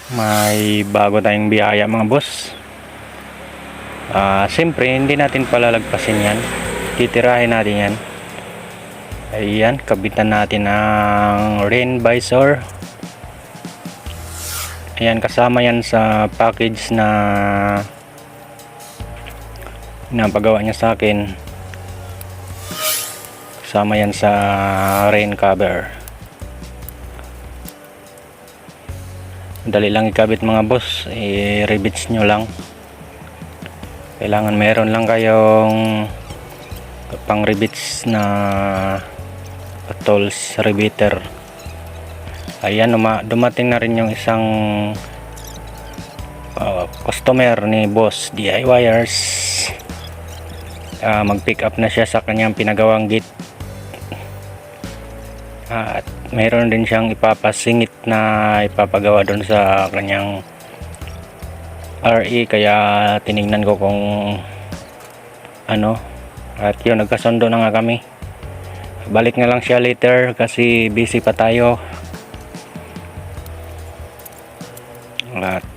May bago tayong biyaya mga boss. Siyempre hindi natin palalagpasin yan. Titirahin natin yan. Ayan, kabitan natin ang rain visor. Ayan, kasama yan sa package na napagawa niya sa akin. Kasama yan sa rain cover. Dali lang ikabit mga boss, i-rivets nyo lang. Kailangan meron lang kayong pang rivets na tools riveter. Ayan, dumating na rin yung isang customer ni boss DIYers. Mag pick up na siya sa kanyang pinagawang gate. At mayroon din siyang ipapasingit na ipapagawa doon sa kanyang RE, kaya tinignan ko kung ano, at yun, nagkasundo na nga kami. Balik na lang siya later kasi busy pa tayo. At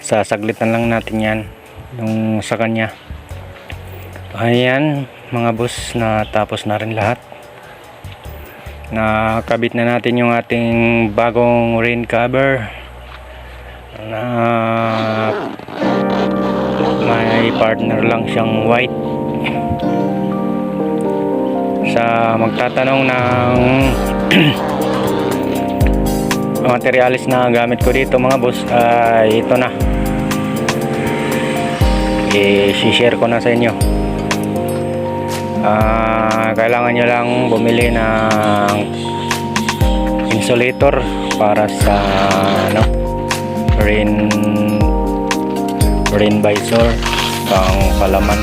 sasaglitan lang natin yan yung sa kanya. Ayan mga boss, natapos na rin lahat. Nakabit na natin yung ating bagong rain cover na may partner lang siyang white. Sa magtatanong ng materialis na gamit ko dito mga boss, ito na, i-share ko na sa inyo. Kailangan nyo lang bumili ng insulator para sa rain visor pang palaman,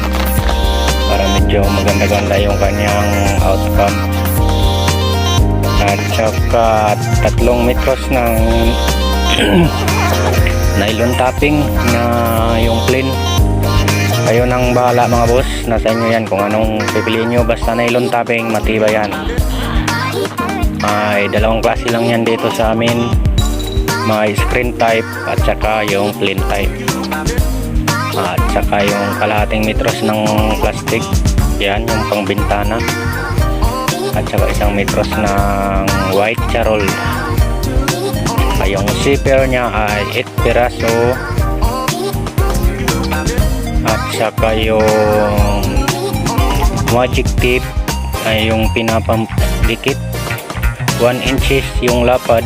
para medyo maganda-ganda yung kanyang outcome. At saka 3 metros ng nylon tapping na yung plain. Kayo nang bahala mga boss, nasa inyo yan kung anong pipiliin nyo, basta nylon tapping, matibay yan. Ay dalawang klase lang yan dito sa amin, may screen type at saka yung plain type, at saka yung kalahating metros ng plastic, yan yung pang bintana, at saka 1 metros ng white charol. Ay yung zipper nya ay 8 piraso, at saka yung magic tip ay yung pinapamplikit 1 inches yung lapad,